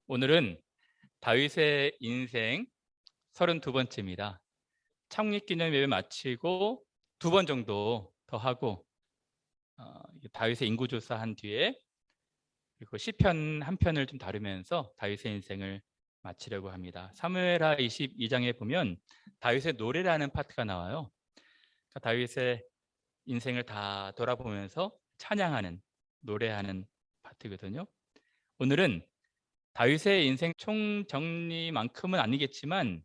오늘은 다윗의 인생 32번째입니다. 창립기념예배 마치고 2번 정도 더 하고 다윗의 인구조사한 뒤에 그리고 시편 한 편을 좀 다루면서 다윗의 인생을 마치려고 합니다. 사무엘하 22장에 보면 다윗의 노래라는 파트가 나와요. 그러니까 다윗의 인생을 다 돌아보면서 찬양하는, 노래하는 파트거든요. 오늘은 다윗의 인생 총정리만큼은 아니겠지만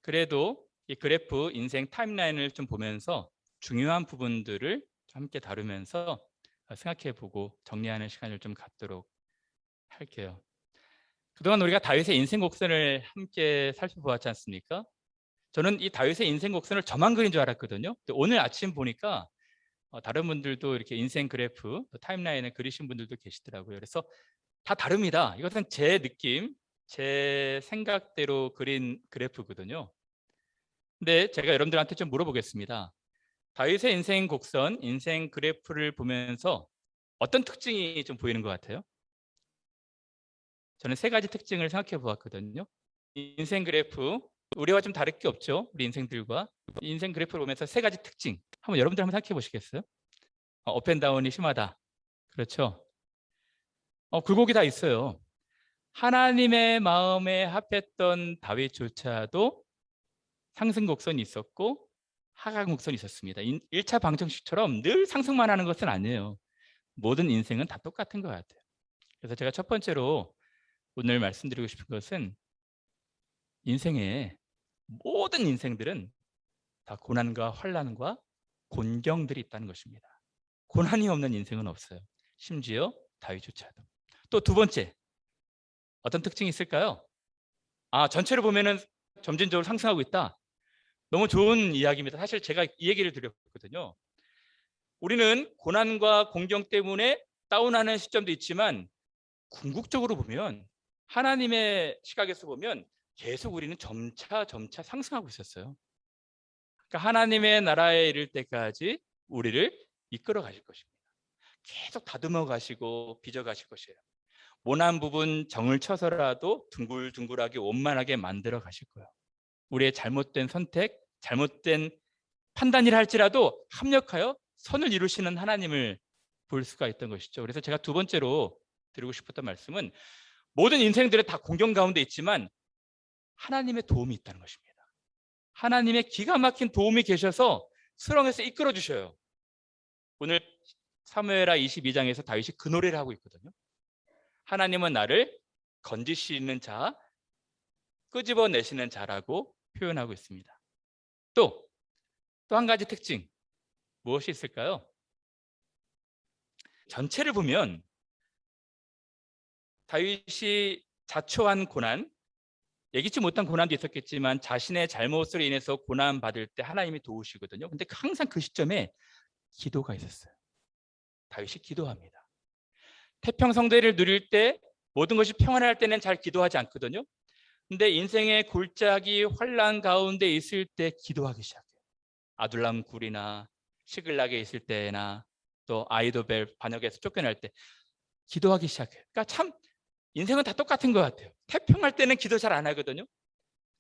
그래도 이 그래프 인생 타임라인을 좀 보면서 중요한 부분들을 함께 다루면서 생각해보고 정리하는 시간을 좀 갖도록 할게요. 그동안 우리가 다윗의 인생 곡선을 함께 살펴보았지 않습니까? 저는 이 다윗의 인생 곡선을 저만 그린 줄 알았거든요. 오늘 아침 보니까 다른 분들도 이렇게 인생 그래프, 타임라인을 그리신 분들도 계시더라고요. 그래서 다 다릅니다. 이것은 제 느낌, 제 생각대로 그린 그래프거든요. 근데 제가 여러분들한테 좀 물어보겠습니다. 다윗의 인생 곡선, 인생 그래프를 보면서 어떤 특징이 좀 보이는 것 같아요? 저는 3가지 특징을 생각해 보았거든요. 인생 그래프, 우리와 좀 다를 게 없죠. 우리 인생들과. 인생 그래프를 보면서 3가지 특징. 여러분들 한번 생각해 보시겠어요? 업앤다운이 심하다. 그렇죠. 굴곡이 다 있어요. 하나님의 마음에 합했던 다윗조차도 상승 곡선이 있었고 하강 곡선이 있었습니다. 1차 방정식처럼 늘 상승만 하는 것은 아니에요. 모든 인생은 다 똑같은 것 같아요. 그래서 제가 첫 번째로 오늘 말씀드리고 싶은 것은 인생의 모든 인생들은 다 고난과 환난과 곤경들이 있다는 것입니다. 고난이 없는 인생은 없어요. 심지어 다윗조차도. 또 2번째, 어떤 특징이 있을까요? 전체를 보면은 점진적으로 상승하고 있다. 너무 좋은 이야기입니다. 사실 제가 이 얘기를 드렸거든요. 우리는 고난과 공경 때문에 다운하는 시점도 있지만 궁극적으로 보면 하나님의 시각에서 보면 계속 우리는 점차 상승하고 있었어요. 그러니까 하나님의 나라에 이를 때까지 우리를 이끌어 가실 것입니다. 계속 다듬어 가시고 빚어 가실 것이에요. 모난 부분 정을 쳐서라도 둥글둥글하게 원만하게 만들어 가실 거예요. 우리의 잘못된 선택, 잘못된 판단이라 할지라도 합력하여 선을 이루시는 하나님을 볼 수가 있던 것이죠. 그래서 제가 2번째로 드리고 싶었던 말씀은 모든 인생들은 다 공경 가운데 있지만 하나님의 도움이 있다는 것입니다. 하나님의 기가 막힌 도움이 계셔서 수렁에서 이끌어 주셔요. 오늘 사무엘하 22장에서 다윗이 그 노래를 하고 있거든요. 하나님은 나를 건지시는 자, 끄집어내시는 자라고 표현하고 있습니다. 또 한 가지 특징 무엇이 있을까요? 전체를 보면 다윗이 자초한 고난, 예기치 못한 고난도 있었겠지만 자신의 잘못으로 인해서 고난받을 때 하나님이 도우시거든요. 근데 항상 그 시점에 기도가 있었어요. 다윗이 기도합니다. 태평성대를 누릴 때 모든 것이 평안할 때는 잘 기도하지 않거든요. 근데 인생의 골짜기 환란 가운데 있을 때 기도하기 시작해요. 아둘람 굴이나 시글락에 있을 때나 또 아이도벨 반역에서 쫓겨날 때 기도하기 시작해요. 그러니까 참 인생은 다 똑같은 것 같아요. 태평할 때는 기도 잘 안 하거든요.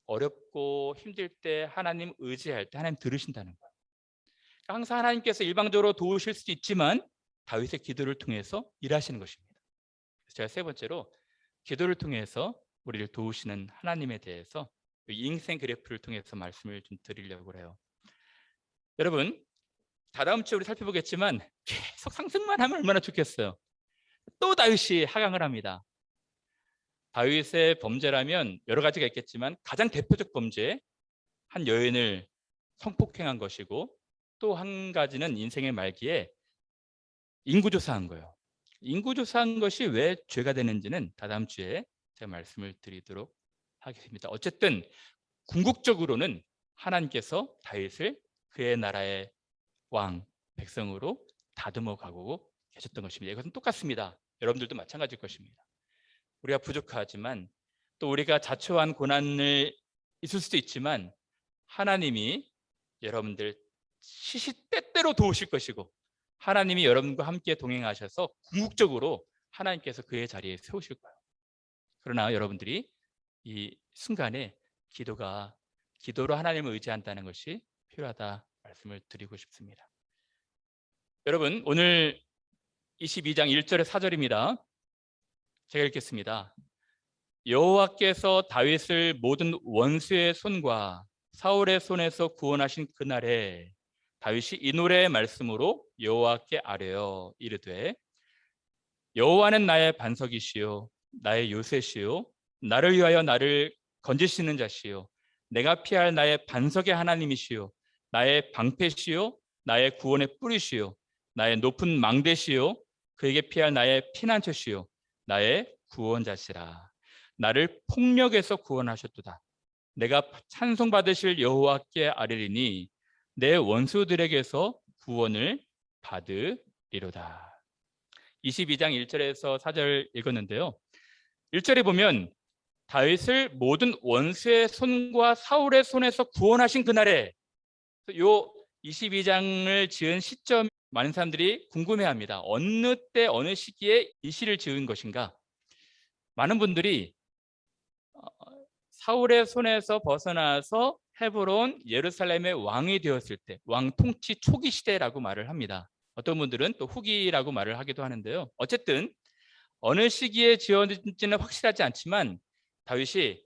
어렵고 힘들 때 하나님 의지할 때 하나님 들으신다는 거예요. 그러니까 항상 하나님께서 일방적으로 도우실 수도 있지만 다윗의 기도를 통해서 일하시는 것입니다. 그래서 제가 3번째로 기도를 통해서 우리를 도우시는 하나님에 대해서 인생 그래프를 통해서 말씀을 좀 드리려고 해요. 여러분, 다다음 주에 우리 살펴보겠지만 계속 상승만 하면 얼마나 좋겠어요. 또 다윗이 하강을 합니다. 다윗의 범죄라면 여러 가지가 있겠지만 가장 대표적 범죄, 한 여인을 성폭행한 것이고 또 한 가지는 인생의 말기에 인구조사한 거예요. 인구조사한 것이 왜 죄가 되는지는 다다음 주에 제가 말씀을 드리도록 하겠습니다. 어쨌든 궁극적으로는 하나님께서 다윗을 그의 나라의 왕, 백성으로 다듬어 가고 계셨던 것입니다. 이것은 똑같습니다. 여러분들도 마찬가지일 것입니다. 우리가 부족하지만 또 우리가 자초한 고난을 있을 수도 있지만 하나님이 여러분들 시시때때로 도우실 것이고 하나님이 여러분과 함께 동행하셔서 궁극적으로 하나님께서 그의 자리에 세우실 거예요. 그러나 여러분들이 이 순간에 기도로 하나님을 의지한다는 것이 필요하다 말씀을 드리고 싶습니다. 여러분, 오늘 22장 1절에 4절입니다. 제가 읽겠습니다. 여호와께서 다윗을 모든 원수의 손과 사울의 손에서 구원하신 그날에 다윗이 이 노래의 말씀으로 여호와께 아뢰어 이르되 여호와는 나의 반석이시요 나의 요새시요 나를 위하여 나를 건지시는 자시요 내가 피할 나의 반석의 하나님이시요 나의 방패시요 나의 구원의 뿌리시요 나의 높은 망대시요 그에게 피할 나의 피난처시요 나의 구원자시라. 나를 폭력에서 구원하셨도다. 내가 찬송받으실 여호와께 아뢰리니 내 원수들에게서 구원을 받으리로다. 22장 1절에서 4절 읽었는데요. 1절에 보면 다윗을 모든 원수의 손과 사울의 손에서 구원하신 그날에, 요 22장을 지은 시점 많은 사람들이 궁금해합니다. 어느 때 어느 시기에 이 시를 지은 것인가? 많은 분들이 사울의 손에서 벗어나서 헤브론 예루살렘의 왕이 되었을 때, 왕 통치 초기 시대라고 말을 합니다. 어떤 분들은 또 후기라고 말을 하기도 하는데요. 어쨌든 어느 시기에 지어진지는 확실하지 않지만 다윗이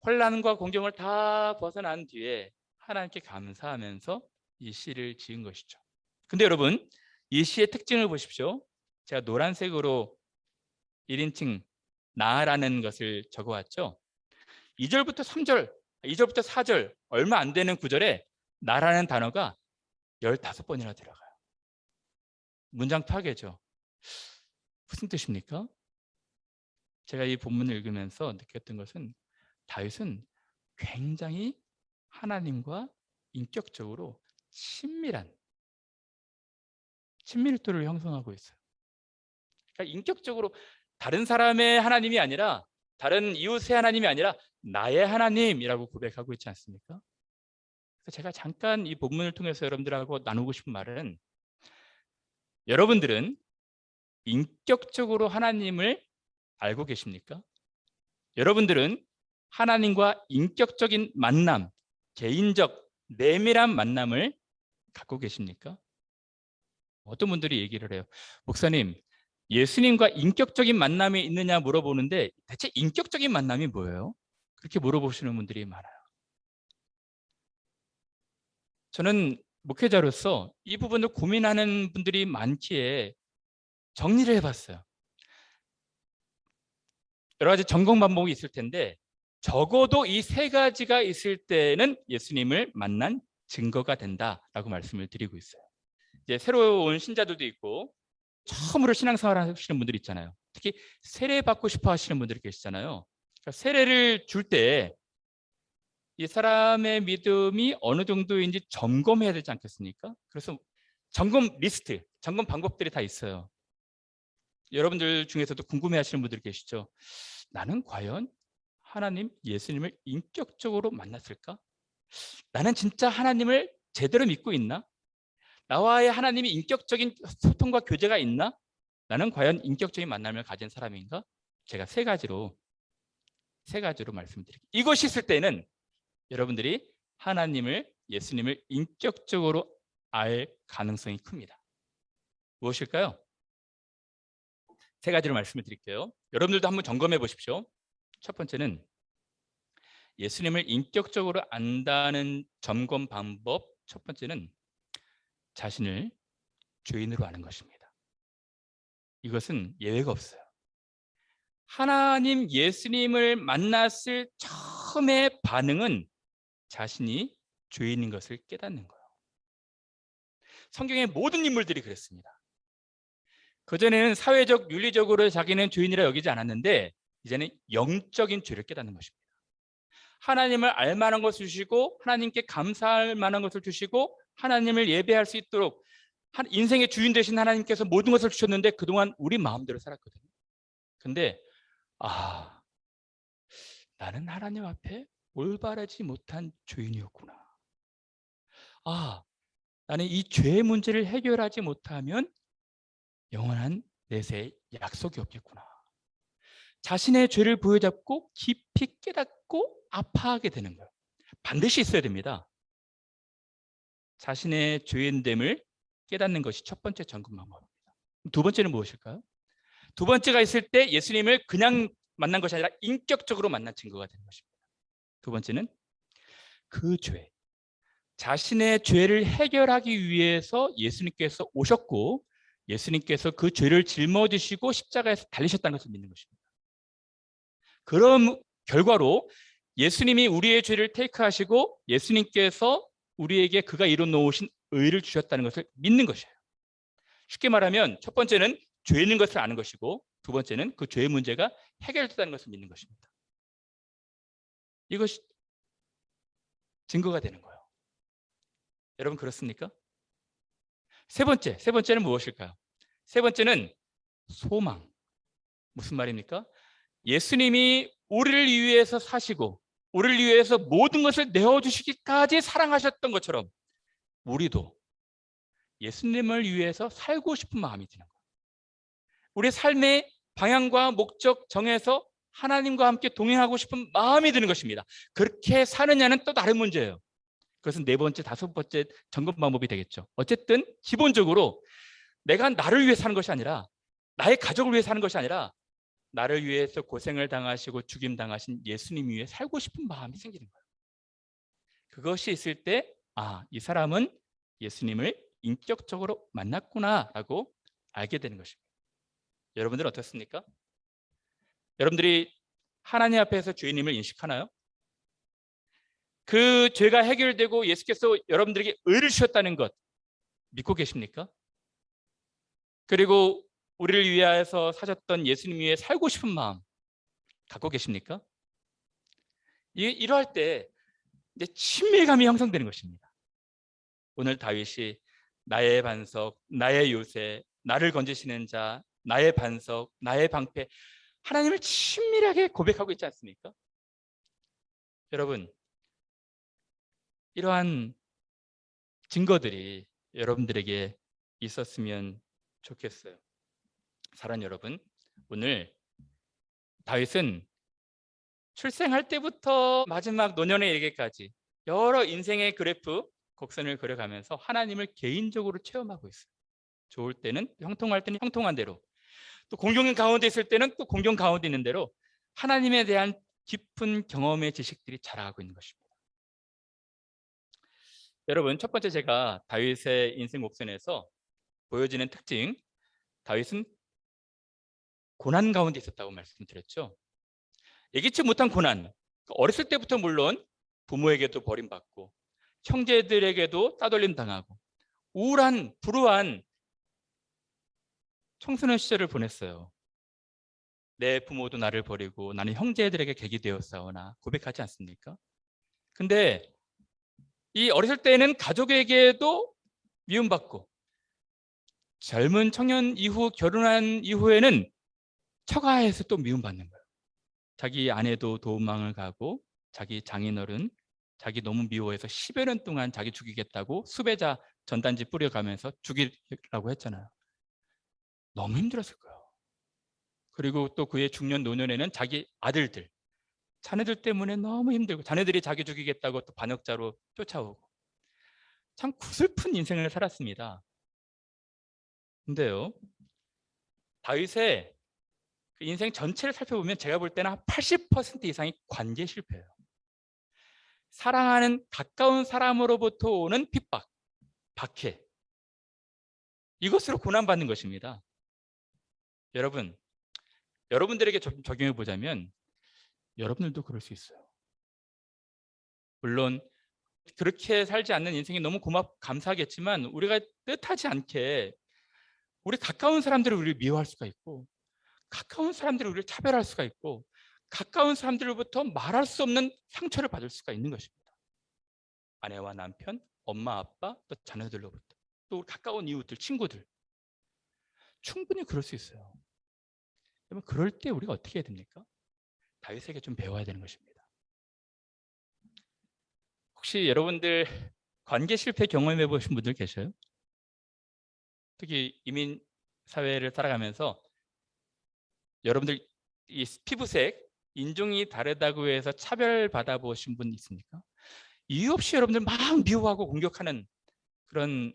혼란과 공경을 다 벗어난 뒤에 하나님께 감사하면서 이 시를 지은 것이죠. 근데 여러분, 이 시의 특징을 보십시오. 제가 노란색으로 1인칭 나라는 것을 적어왔죠. 2절부터 3절, 2절부터 4절 얼마 안 되는 구절에 나라는 단어가 15번이나 들어가요. 문장 파괴죠. 무슨 뜻입니까? 제가 이 본문을 읽으면서 느꼈던 것은 다윗은 굉장히 하나님과 인격적으로 친밀도를 형성하고 있어요. 그러니까 인격적으로 다른 사람의 하나님이 아니라, 다른 이웃의 하나님이 아니라 나의 하나님이라고 고백하고 있지 않습니까? 그래서 제가 잠깐 이 본문을 통해서 여러분들하고 나누고 싶은 말은, 여러분들은 인격적으로 하나님을 알고 계십니까? 여러분들은 하나님과 인격적인 만남, 개인적 내밀한 만남을 갖고 계십니까? 어떤 분들이 얘기를 해요. 목사님, 예수님과 인격적인 만남이 있느냐 물어보는데 대체 인격적인 만남이 뭐예요? 그렇게 물어보시는 분들이 많아요. 저는 목회자로서 이 부분을 고민하는 분들이 많기에 정리를 해봤어요. 여러 가지 전공 반복이 있을 텐데 적어도 이 세 가지가 있을 때는 예수님을 만난 증거가 된다라고 말씀을 드리고 있어요. 이제 새로 온 신자들도 있고 처음으로 신앙생활 하시는 분들 있잖아요. 특히 세례 받고 싶어 하시는 분들이 계시잖아요. 그러니까 세례를 줄 때 이 사람의 믿음이 어느 정도인지 점검해야 되지 않겠습니까? 그래서 점검 리스트, 점검 방법들이 다 있어요. 여러분들 중에서도 궁금해하시는 분들이 계시죠. 나는 과연 하나님, 예수님을 인격적으로 만났을까? 나는 진짜 하나님을 제대로 믿고 있나? 나와의 하나님이 인격적인 소통과 교제가 있나? 나는 과연 인격적인 만남을 가진 사람인가? 제가 세 가지로 말씀드릴게요. 이것이 있을 때는 여러분들이 하나님을, 예수님을 인격적으로 알 가능성이 큽니다. 무엇일까요? 세 가지로 말씀을 드릴게요. 여러분들도 한번 점검해 보십시오. 첫 번째는 예수님을 인격적으로 안다는 점검 방법, 첫 번째는 자신을 죄인으로 아는 것입니다. 이것은 예외가 없어요. 하나님, 예수님을 만났을 처음의 반응은 자신이 죄인인 것을 깨닫는 거예요. 성경의 모든 인물들이 그랬습니다. 그전에는 사회적, 윤리적으로 자기는 죄인이라 여기지 않았는데 이제는 영적인 죄를 깨닫는 것입니다. 하나님을 알 만한 것을 주시고 하나님께 감사할 만한 것을 주시고 하나님을 예배할 수 있도록 인생의 주인 되신 하나님께서 모든 것을 주셨는데 그동안 우리 마음대로 살았거든요. 근데 나는 하나님 앞에 올바르지 못한 죄인이었구나. 나는 이 죄의 문제를 해결하지 못하면 영원한 내세에 약속이 없겠구나. 자신의 죄를 부여잡고 깊이 깨닫고 아파하게 되는 거예요. 반드시 있어야 됩니다. 자신의 죄인됨을 깨닫는 것이 첫 번째 점검 방법입니다. 두 번째는 무엇일까요? 두 번째가 있을 때 예수님을 그냥 만난 것이 아니라 인격적으로 만난 증거가 되는 것입니다. 두 번째는 그 죄, 자신의 죄를 해결하기 위해서 예수님께서 오셨고 예수님께서 그 죄를 짊어지시고 십자가에서 달리셨다는 것을 믿는 것입니다. 그런 결과로 예수님이 우리의 죄를 테이크하시고 예수님께서 우리에게 그가 이뤄 놓으신 의를 주셨다는 것을 믿는 것이에요. 쉽게 말하면 첫 번째는 죄 있는 것을 아는 것이고 두 번째는 그 죄의 문제가 해결됐다는 것을 믿는 것입니다. 이것이 증거가 되는 거예요. 여러분 그렇습니까? 세 번째는 무엇일까요? 세 번째는 소망. 무슨 말입니까? 예수님이 우리를 위해서 사시고 우리를 위해서 모든 것을 내어주시기까지 사랑하셨던 것처럼 우리도 예수님을 위해서 살고 싶은 마음이 드는 거예요. 우리 삶의 방향과 목적 정해서 하나님과 함께 동행하고 싶은 마음이 드는 것입니다. 그렇게 사느냐는 또 다른 문제예요. 그것은 네 번째, 다섯 번째 점검 방법이 되겠죠. 어쨌든 기본적으로 내가 나를 위해 사는 것이 아니라 나의 가족을 위해 사는 것이 아니라 나를 위해서 고생을 당하시고 죽임 당하신 예수님 위해 살고 싶은 마음이 생기는 거예요. 그것이 있을 때 이 사람은 예수님을 인격적으로 만났구나라고 알게 되는 것입니다. 여러분들은 어떻습니까? 여러분들이 하나님 앞에서 주님을 인식하나요? 그 죄가 해결되고 예수께서 여러분들에게 의를 주셨다는 것 믿고 계십니까? 그리고 우리를 위하여서 사셨던 예수님 위해 살고 싶은 마음 갖고 계십니까? 이러할 때 이제 친밀감이 형성되는 것입니다. 오늘 다윗이 나의 반석, 나의 요새, 나를 건지시는 자, 나의 반석, 나의 방패, 하나님을 친밀하게 고백하고 있지 않습니까? 여러분, 이러한 증거들이 여러분들에게 있었으면 좋겠어요. 사랑하는 여러분, 오늘 다윗은 출생할 때부터 마지막 노년에 이르기까지 여러 인생의 그래프, 곡선을 그려가면서 하나님을 개인적으로 체험하고 있어요. 좋을 때는, 형통할 때는 형통한 대로, 또 공경 가운데 있을 때는 또 공경 가운데 있는 대로 하나님에 대한 깊은 경험의 지식들이 자라고 있는 것입니다. 여러분, 첫 번째 제가 다윗의 인생 곡선에서 보여지는 특징, 다윗은 고난 가운데 있었다고 말씀드렸죠. 예기치 못한 고난, 어렸을 때부터 물론 부모에게도 버림받고 형제들에게도 따돌림 당하고 우울한, 불우한 청소년 시절을 보냈어요. 내 부모도 나를 버리고 나는 형제들에게 객이 되었사오나 고백하지 않습니까? 근데 이 어렸을 때는 가족에게도 미움받고 젊은 청년 이후 결혼한 이후에는 처가에서 또 미움받는 거예요. 자기 아내도 도망을 가고 자기 장인어른 자기 너무 미워해서 10여 년 동안 자기 죽이겠다고 수배자 전단지 뿌려가면서 죽이라고 했잖아요. 너무 힘들었을 거예요. 그리고 또 그의 중년 노년에는 자기 아들들 자네들 때문에 너무 힘들고 자네들이 자기 죽이겠다고 또 반역자로 쫓아오고 참 구슬픈 인생을 살았습니다. 근데요, 다윗의 그 인생 전체를 살펴보면 제가 볼 때는 한 80% 이상이 관계 실패예요. 사랑하는 가까운 사람으로부터 오는 핍박, 박해, 이것으로 고난받는 것입니다. 여러분, 여러분들에게 적용해 보자면 여러분들도 그럴 수 있어요. 물론 그렇게 살지 않는 인생이 너무 감사하겠지만 우리가 뜻하지 않게 우리 가까운 사람들을 우리를 미워할 수가 있고 가까운 사람들을 우리를 차별할 수가 있고 가까운 사람들로부터 말할 수 없는 상처를 받을 수가 있는 것입니다. 아내와 남편, 엄마, 아빠, 또 자녀들로부터 또 가까운 이웃들, 친구들 충분히 그럴 수 있어요. 그러면 그럴 때 우리가 어떻게 해야 됩니까? 다윗에게 좀 배워야 되는 것입니다. 혹시 여러분들 관계 실패 경험해 보신 분들 계셔요? 특히 이민 사회를 살아가면서 여러분들 이 피부색, 인종이 다르다고 해서 차별받아 보신 분 있습니까? 이유 없이 여러분들 막 미워하고 공격하는 그런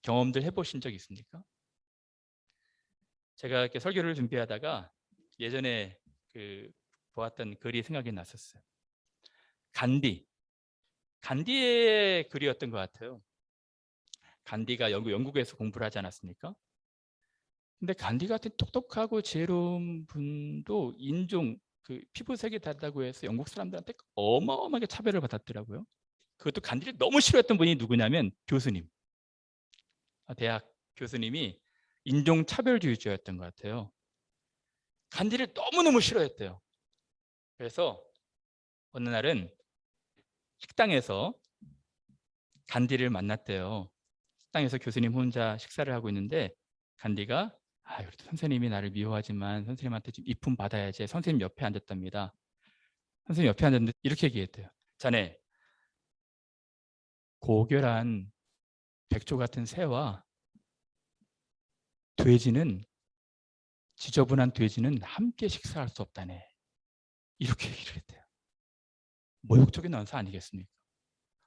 경험들 해보신 적 있습니까? 제가 이렇게 설교를 준비하다가 예전에 그 보았던 글이 생각이 났었어요. 간디의 글이었던 것 같아요. 간디가 영국에서 공부를 하지 않았습니까? 근데 간디 같은 똑똑하고 지혜로운 분도 인종, 그 피부색이 다르다고 해서 영국 사람들한테 어마어마하게 차별을 받았더라고요. 그것도 간디를 너무 싫어했던 분이 누구냐면 교수님. 대학 교수님이 인종차별주의자였던 것 같아요. 간디를 너무너무 싫어했대요. 그래서 어느 날은 식당에서 간디를 만났대요. 식당에서 교수님 혼자 식사를 하고 있는데 간디가 그래도 선생님이 나를 미워하지만 선생님한테 좀 이쁨 받아야지. 선생님 옆에 앉았답니다. 선생님 옆에 앉았는데 이렇게 얘기했대요. 자네, 고결한 백조 같은 새와 돼지는, 지저분한 돼지는 함께 식사할 수 없다네. 이렇게 얘기를 했대요. 모욕적인 언사 아니겠습니까?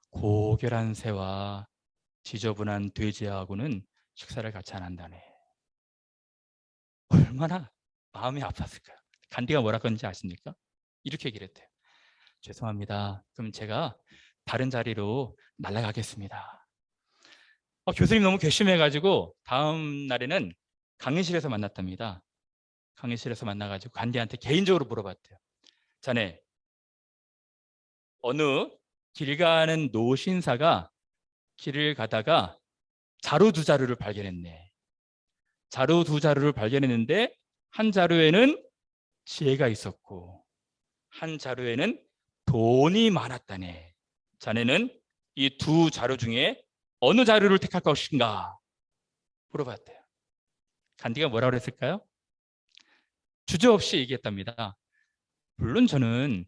고결한 새와 지저분한 돼지하고는 식사를 같이 안 한다네. 얼마나 마음이 아팠을까요? 간디가 뭐라 그런지 아십니까? 이렇게 얘기를 했대요. 죄송합니다. 그럼 제가 다른 자리로 날아가겠습니다. 교수님 너무 괘씸해가지고 다음 날에는 강의실에서 만났답니다. 강의실에서 만나가지고 간디한테 개인적으로 물어봤대요. 자네, 어느 길 가는 노신사가 길을 가다가 자루 두 자루를 발견했네. 자루 두 자루를 발견했는데 한 자루에는 지혜가 있었고 한 자루에는 돈이 많았다네. 자네는 이 두 자루 중에 어느 자루를 택할 것인가? 물어봤대요. 간디가 뭐라고 그랬을까요? 주저없이 얘기했답니다. 물론 저는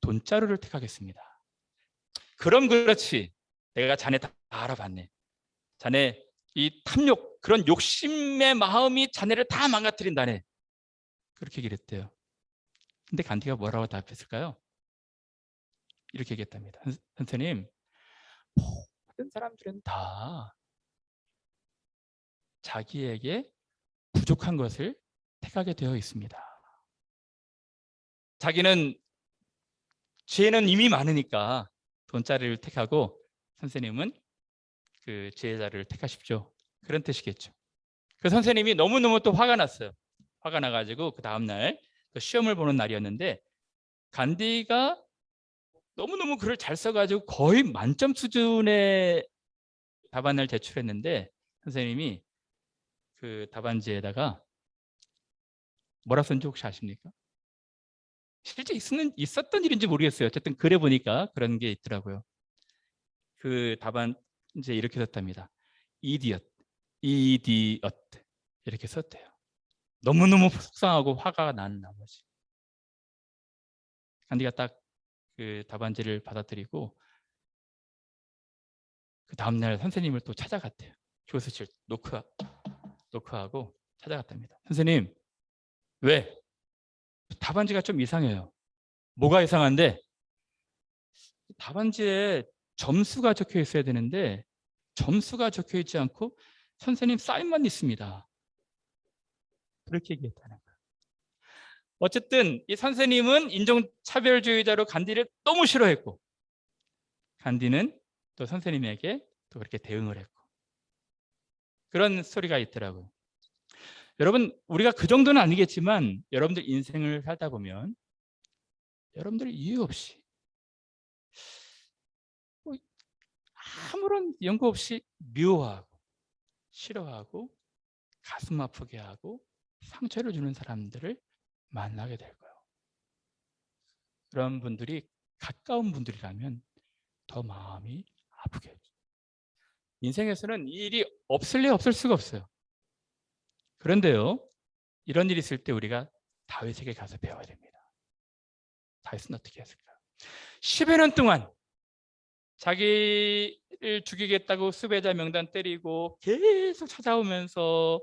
돈자루를 택하겠습니다. 그럼 그렇지. 내가 자네 다 알아봤네. 자네 이 탐욕, 그런 욕심의 마음이 자네를 다 망가뜨린다네. 그렇게 얘기를 했대요. 근데 간디가 뭐라고 답했을까요? 이렇게 얘기했답니다. 선생님, 모든 사람들은 다 자기에게 부족한 것을 택하게 되어 있습니다. 자기는 지혜는 이미 많으니까 돈자리를 택하고 선생님은 그 지혜자를 택하십시오. 그런 뜻이겠죠. 그 선생님이 너무너무 또 화가 났어요. 화가 나가지고 그 다음날 시험을 보는 날이었는데 간디가 너무너무 글을 잘 써가지고 거의 만점 수준의 답안을 제출했는데 선생님이 그 답안지에다가 뭐라 썼는지 혹시 아십니까? 실제 있었던 일인지 모르겠어요. 어쨌든 글에 보니까 그런 게 있더라고요. 그 답안지에 이렇게 썼답니다. 이디엇, 이디엇 이렇게 썼대요. 너무너무 속상하고 화가 난 나머지 간디가 딱 그 답안지를 받아들이고 그 다음날 선생님을 또 찾아갔대요. 교수실 노크하고 찾아갔답니다. 선생님, 왜? 답안지가 좀 이상해요. 뭐가 이상한데? 답안지에 점수가 적혀 있어야 되는데 점수가 적혀 있지 않고 선생님 사인만 있습니다. 그렇게 얘기했다는 거예요. 어쨌든 이 선생님은 인종차별주의자로 간디를 너무 싫어했고 간디는 또 선생님에게 또 그렇게 대응을 했고 그런 스토리가 있더라고요. 여러분, 우리가 그 정도는 아니겠지만 여러분들 인생을 살다 보면 여러분들 이유 없이 뭐 아무런 연구 없이 미워하고 싫어하고 가슴 아프게 하고 상처를 주는 사람들을 만나게 될 거예요. 그런 분들이 가까운 분들이라면 더 마음이 아프게 해요. 인생에서는 이 일이 없을래 없을 수가 없어요. 그런데요, 이런 일이 있을 때 우리가 다윗에게 가서 배워야 됩니다. 다윗은 어떻게 했을까요? 10여 년 동안 자기를 죽이겠다고 수배자 명단 때리고 계속 찾아오면서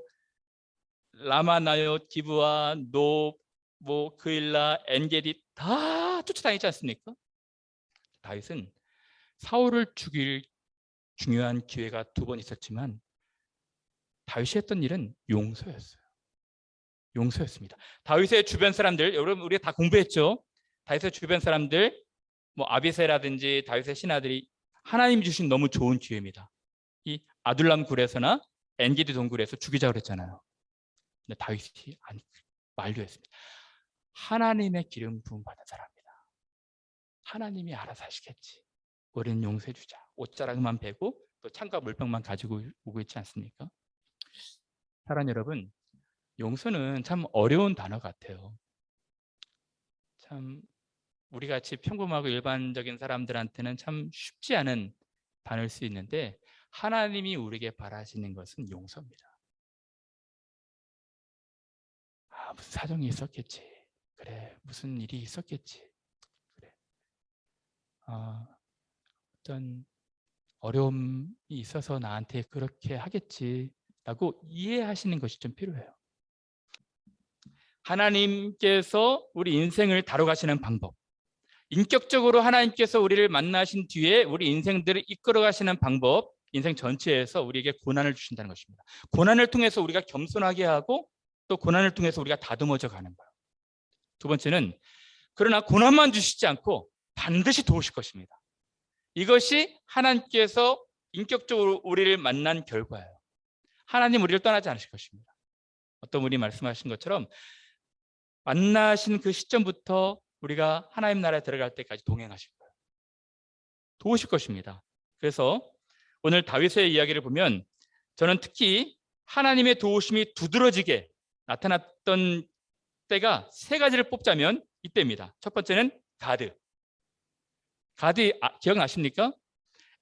라마 나옳 기브와 노 뭐 그일라, 엔게디 다 쫓아다니지 않습니까? 다윗은 사울을 죽일 중요한 기회가 2번 있었지만 다윗이 했던 일은 용서였어요. 용서였습니다. 다윗의 주변 사람들, 여러분 우리가 다 공부했죠? 다윗의 주변 사람들, 뭐 아비새라든지 다윗의 신하들이 하나님이 주신 너무 좋은 기회입니다. 이 아둘람 굴에서나 엔게디 동굴에서 죽이자고 그랬잖아요. 근데 다윗이 만류했습니다. 하나님의 기름 부음 받은 사람이다. 하나님이 알아서 하시겠지. 우리는 용서해 주자. 옷자락만 베고 또 창과 물병만 가지고 오고 있지 않습니까? 사랑하는 여러분, 용서는 참 어려운 단어 같아요. 참 우리 같이 평범하고 일반적인 사람들한테는 참 쉽지 않은 단어일 수 있는데 하나님이 우리에게 바라시는 것은 용서입니다. 무슨 사정이 있었겠지. 그래, 무슨 일이 있었겠지. 그래. 어떤 어려움이 있어서 나한테 그렇게 하겠지라고 이해하시는 것이 좀 필요해요. 하나님께서 우리 인생을 다뤄가시는 방법, 인격적으로 하나님께서 우리를 만나신 뒤에 우리 인생들을 이끌어가시는 방법, 인생 전체에서 우리에게 고난을 주신다는 것입니다. 고난을 통해서 우리가 겸손하게 하고 또 고난을 통해서 우리가 다듬어져 가는 거예요. 2번째는 그러나 고난만 주시지 않고 반드시 도우실 것입니다. 이것이 하나님께서 인격적으로 우리를 만난 결과예요. 하나님 우리를 떠나지 않으실 것입니다. 어떤 분이 말씀하신 것처럼 만나신 그 시점부터 우리가 하나님 나라에 들어갈 때까지 동행하실 거예요. 도우실 것입니다. 그래서 오늘 다윗의 이야기를 보면 저는 특히 하나님의 도우심이 두드러지게 나타났던 때가 3가지를 뽑자면 이때입니다. 첫 번째는 가드 기억나십니까?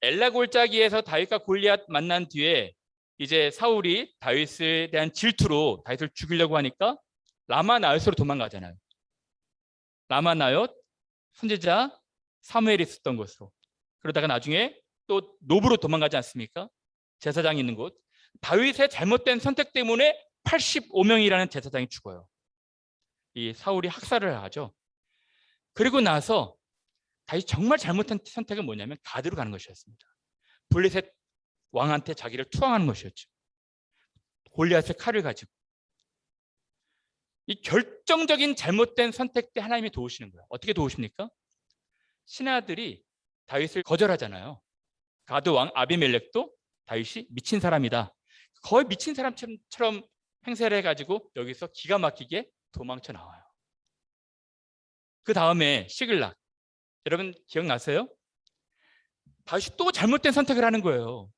엘라 골짜기에서 다윗과 골리앗 만난 뒤에 이제 사울이 다윗에 대한 질투로 다윗을 죽이려고 하니까 라마나요스로 도망가잖아요. 라마나요스 선지자 사무엘이 있었던 곳으로. 그러다가 나중에 또 노브로 도망가지 않습니까? 제사장이 있는 곳. 다윗의 잘못된 선택 때문에 85명이라는 제사장이 죽어요. 이 사울이 학살을 하죠. 그리고 나서 다윗이 정말 잘못한 선택은 뭐냐면 가드로 가는 것이었습니다. 블레셋 왕한테 자기를 투항하는 것이었죠. 골리앗의 칼을 가지고. 이 결정적인 잘못된 선택 때 하나님이 도우시는 거예요. 어떻게 도우십니까? 신하들이 다윗을 거절하잖아요. 가드 왕 아비멜렉도 다윗이 미친 사람이다. 거의 미친 사람처럼 행세를 해가지고 여기서 기가 막히게 도망쳐 나와요. 그 다음에 시글락. 여러분 기억나세요? 다윗이 또 잘못된 선택을 하는 거예요.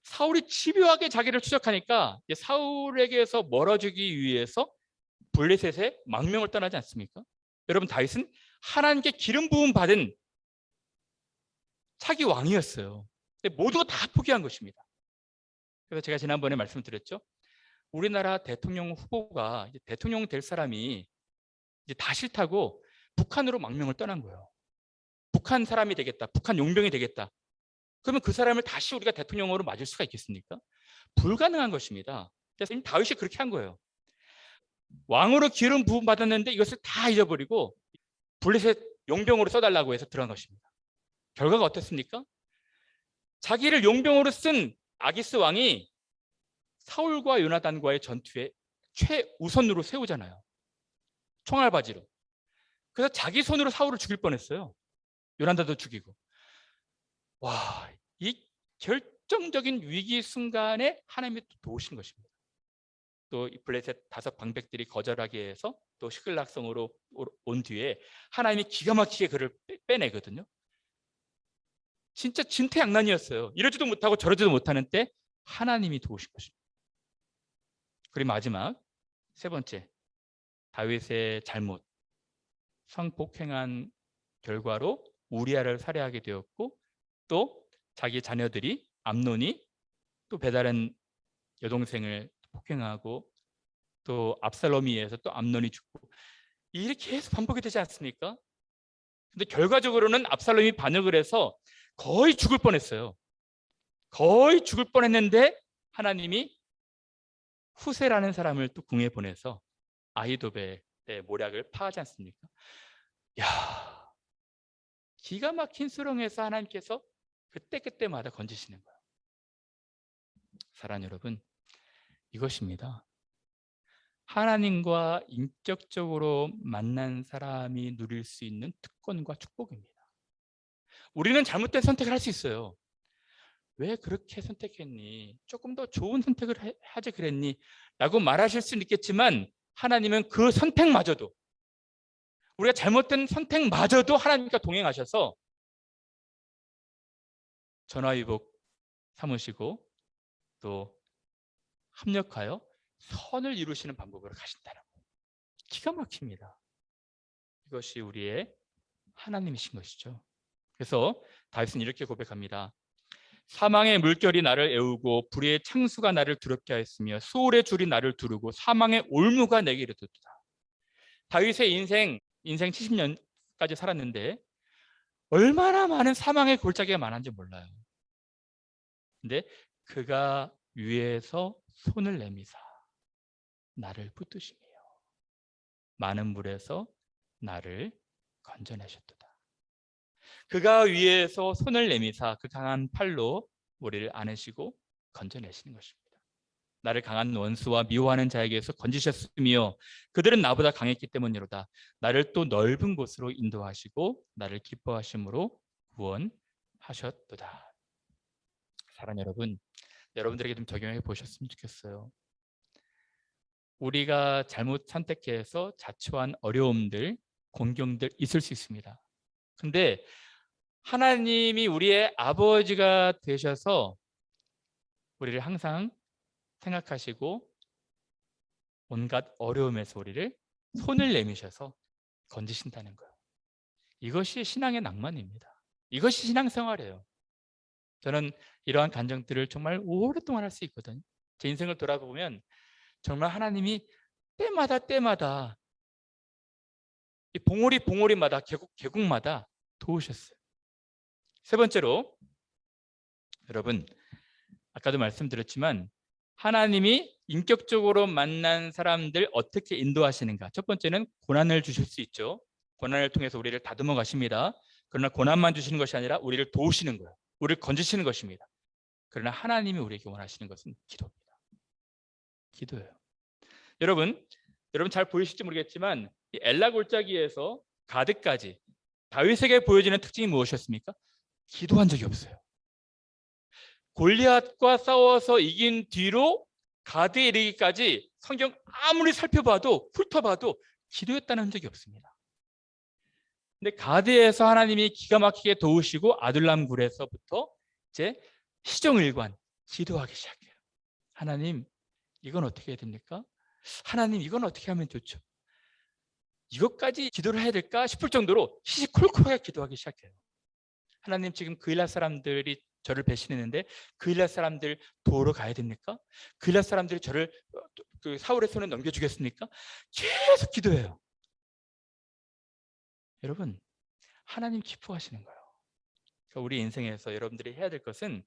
사울이 집요하게 자기를 추적하니까 사울에게서 멀어지기 위해서 블레셋의 망명을 떠나지 않습니까? 여러분 다윗은 하나님께 기름 부음 받은 차기 왕이었어요. 근데 모두가 다 포기한 것입니다. 그래서 제가 지난번에 말씀드렸죠. 우리나라 대통령 후보가 이제 대통령 될 사람이 이제 다 싫다고 북한으로 망명을 떠난 거예요. 북한 사람이 되겠다. 북한 용병이 되겠다. 그러면 그 사람을 다시 우리가 대통령으로 맞을 수가 있겠습니까? 불가능한 것입니다. 그래서 다윗이 그렇게 한 거예요. 왕으로 기름 부음 받았는데 이것을 다 잊어버리고 블레셋 용병으로 써달라고 해서 들어간 것입니다. 결과가 어땠습니까? 자기를 용병으로 쓴 아기스 왕이 사울과 요나단과의 전투에 최우선으로 세우잖아요. 총알바지로. 그래서 자기 손으로 사울을 죽일 뻔했어요. 요나단도 죽이고. 와, 이 결정적인 위기 순간에 하나님이 도우신 것입니다. 또 블레셋 5 방백들이 거절하게 해서 또 시글락성으로 온 뒤에 하나님이 기가 막히게 그를 빼내거든요. 진짜 진퇴양난이었어요. 이러지도 못하고 저러지도 못하는 때 하나님이 도우신 것입니다. 그리고 마지막 3번째, 다윗의 잘못, 성폭행한 결과로 우리아를 살해하게 되었고 또 자기 자녀들이 암논이 또 배다른 여동생을 폭행하고 또 압살롬에 의해서 또 암논이 죽고 이렇게 계속 반복이 되지 않습니까? 근데 결과적으로는 압살롬이 반역을 해서 거의 죽을 뻔했어요. 거의 죽을 뻔했는데 하나님이 후세라는 사람을 또 궁에 보내서 아히도벨 네, 모략을 파하지 않습니까? 야, 기가 막힌 수렁에서 하나님께서 그때그때마다 건지시는 거예요. 사랑하는 여러분, 이것입니다. 하나님과 인격적으로 만난 사람이 누릴 수 있는 특권과 축복입니다. 우리는 잘못된 선택을 할 수 있어요. 왜 그렇게 선택했니? 조금 더 좋은 선택을 하지 그랬니? 라고 말하실 수는 있겠지만 하나님은 그 선택마저도, 우리가 잘못된 선택마저도 하나님과 동행하셔서 전화위복 삼으시고 또 합력하여 선을 이루시는 방법으로 가신다는 거예요. 기가 막힙니다. 이것이 우리의 하나님이신 것이죠. 그래서 다윗은 이렇게 고백합니다. 사망의 물결이 나를 애우고 불의 창수가 나를 두렵게 하였으며 수월의 줄이 나를 두르고 사망의 올무가 내게 이르도다. 다윗의 인생 70년까지 살았는데 얼마나 많은 사망의 골짜기가 많은지 몰라요. 근데 그가 위에서 손을 내미사 나를 붙드시며 많은 물에서 나를 건져내셨도다. 그가 위에서 손을 내미사 그 강한 팔로 우리를 안으시고 건져내시는 것입니다. 나를 강한 원수와 미워하는 자에게서 건지셨으며 그들은 나보다 강했기 때문이로다. 나를 또 넓은 곳으로 인도하시고 나를 기뻐하심으로 구원하셨도다. 사랑하는 여러분, 여러분들에게 좀 적용해 보셨으면 좋겠어요. 우리가 잘못 선택해서 자초한 어려움들, 공경들 있을 수 있습니다. 근데 하나님이 우리의 아버지가 되셔서 우리를 항상 생각하시고 온갖 어려움에서 우리를 손을 내미셔서 건지신다는 거예요. 이것이 신앙의 낭만입니다. 이것이 신앙생활이에요. 저는 이러한 간증들을 정말 오랫동안 할 수 있거든요. 제 인생을 돌아보면 정말 하나님이 때마다 이 봉우리마다 계곡마다 도우셨어요. 세 번째로 여러분, 아까도 말씀드렸지만 하나님이 인격적으로 만난 사람들 어떻게 인도하시는가. 첫 번째는 고난을 주실 수 있죠. 고난을 통해서 우리를 다듬어 가십니다. 그러나 고난만 주시는 것이 아니라 우리를 도우시는 거예요. 우리를 건지시는 것입니다. 그러나 하나님이 우리에게 원하시는 것은 기도입니다. 기도예요. 여러분 잘 보이실지 모르겠지만 이 엘라 골짜기에서 가드까지 다윗에게 보여지는 특징이 무엇이었습니까? 기도한 적이 없어요. 골리앗과 싸워서 이긴 뒤로 가드에 이르기까지 성경 아무리 훑어봐도 기도했다는 흔적이 없습니다. 근데 가드에서 하나님이 기가 막히게 도우시고 아둘람 굴에서부터 이제 시정일관 기도하기 시작해요. 하나님, 이건 어떻게 해야 됩니까? 하나님, 이건 어떻게 하면 좋죠? 이것까지 기도를 해야 될까 싶을 정도로 시시콜콜하게 기도하기 시작해요. 하나님, 지금 그일랏 사람들이 저를 배신했는데 그일랏 사람들 도우러 가야 됩니까? 그일랏 사람들이 저를 그 사울의 손에 넘겨주겠습니까? 계속 기도해요. 여러분, 하나님 기뻐하시는 거예요. 그러니까 우리 인생에서 여러분들이 해야 될 것은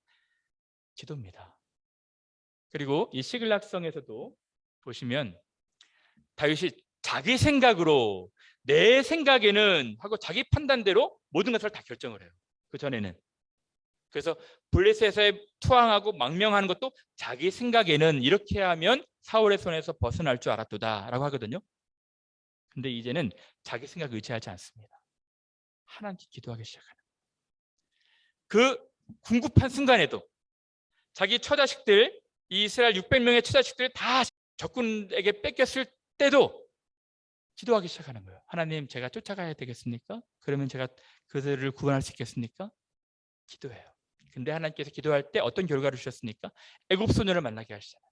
기도입니다. 그리고 이 시글락성에서도 보시면 다윗이 자기 생각으로 내 생각에는 하고 자기 판단대로 모든 것을 다 결정을 해요. 그 전에는. 그래서 블레셋에 투항하고 망명하는 것도 자기 생각에는 이렇게 하면 사울의 손에서 벗어날 줄 알았도다 라고 하거든요. 근데 이제는 자기 생각 의지하지 않습니다. 하나님께 기도하기 시작하는 그 궁급한 순간에도 자기 처자식들, 이스라엘 600명의 처자식들 다 적군에게 뺏겼을 때도 기도하기 시작하는 거예요. 하나님, 제가 쫓아가야 되겠습니까? 그러면 제가 그들을 구원할 수 있겠습니까? 기도해요. 근데 하나님께서 기도할 때 어떤 결과를 주셨습니까? 애굽 소년을 만나게 하시잖아요.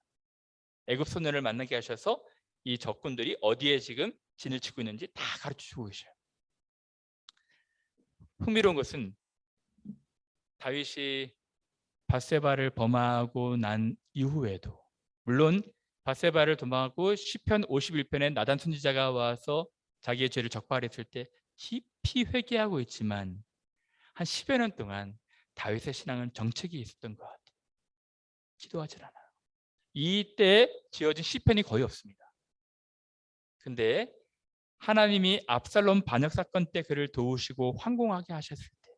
애굽 소년을 만나게 하셔서 이 적군들이 어디에 지금 진을 치고 있는지 다 가르쳐주고 계셔요. 흥미로운 것은 다윗이 밧세바를 범하고 난 이후에도, 물론 밧세바를 범하고 시편 51편에 나단 선지자가 와서 자기의 죄를 적발했을 때 깊이 회개하고 있지만 한 10여 년 동안 다윗의 신앙은 정책이 있었던 것 같아요. 기도하지 않아요. 이때 지어진 시편이 거의 없습니다. 근데 하나님이 압살롬 반역 사건 때 그를 도우시고 황공하게 하셨을 때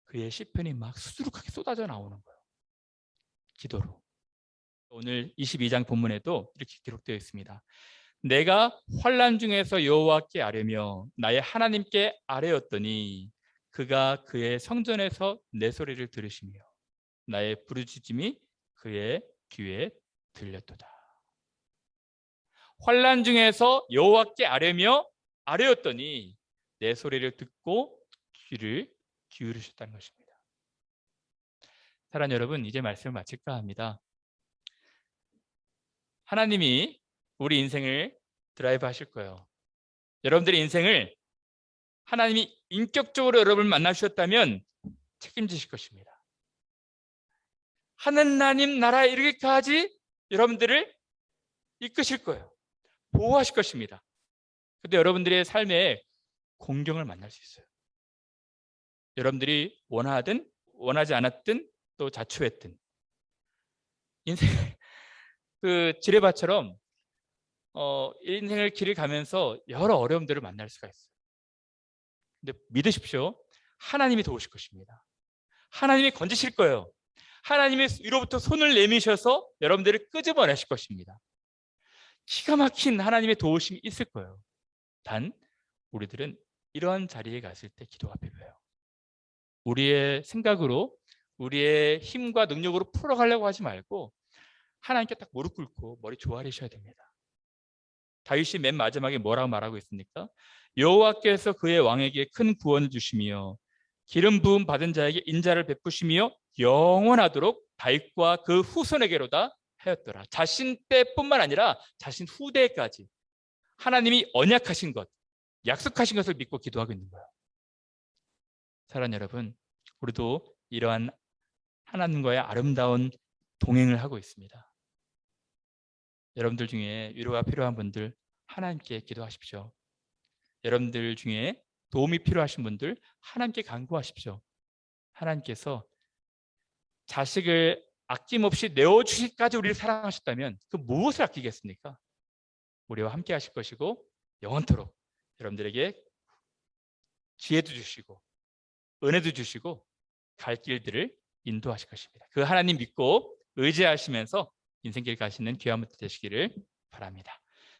그의 시편이 막 수두룩하게 쏟아져 나오는 거예요. 기도로. 오늘 22장 본문에도 이렇게 기록되어 있습니다. 내가 환난 중에서 여호와께 아뢰며 나의 하나님께 아뢰었더니 그가 그의 성전에서 내 소리를 들으시며 나의 부르짖음이 그의 귀에 들렸도다. 환난 중에서 여호와께 아뢰었더니 내 소리를 듣고 귀를 기울이셨다는 것입니다. 사랑하는 여러분, 이제 말씀을 마칠까 합니다. 하나님이 우리 인생을 드라이브 하실 거예요. 여러분들의 인생을 하나님이 인격적으로 여러분을 만나주셨다면 책임지실 것입니다. 하나님 나라에 이르기까지 여러분들을 이끄실 거예요. 보호하실 것입니다. 그런데 여러분들의 삶에 공경을 만날 수 있어요. 여러분들이 원하든 원하지 않았든 또 자초했든 인생 그 지뢰밭처럼 인생을 길을 가면서 여러 어려움들을 만날 수가 있어요. 근데 믿으십시오. 하나님이 도우실 것입니다. 하나님이 건지실 거예요. 하나님이 위로부터 손을 내미셔서 여러분들을 끄집어내실 것입니다. 기가 막힌 하나님의 도우심이 있을 거예요. 단 우리들은 이러한 자리에 갔을 때 기도가 필요해요. 우리의 생각으로 우리의 힘과 능력으로 풀어가려고 하지 말고 하나님께 딱 무릎 꿇고 머리 조아리셔야 됩니다. 다윗이 맨 마지막에 뭐라고 말하고 있습니까? 여호와께서 그의 왕에게 큰 구원을 주시며 기름 부음 받은 자에게 인자를 베푸시며 영원하도록 다윗과 그 후손에게로다 하였더라. 자신 때뿐만 아니라 자신 후대까지 하나님이 언약하신 것, 약속하신 것을 믿고 기도하고 있는 거예요. 사랑하는 여러분, 우리도 이러한 하나님과의 아름다운 동행을 하고 있습니다. 여러분들 중에 위로가 필요한 분들 하나님께 기도하십시오. 여러분들 중에 도움이 필요하신 분들 하나님께 간구하십시오. 하나님께서 자식을 아낌없이 내어주시기까지 우리를 사랑하셨다면 그 무엇을 아끼겠습니까? 우리와 함께 하실 것이고 영원토록 여러분들에게 지혜도 주시고 은혜도 주시고 갈 길들을 인도하실 것입니다. 그 하나님 믿고 의지하시면서 인생길 가시는 귀한 분들 되시기를 바랍니다.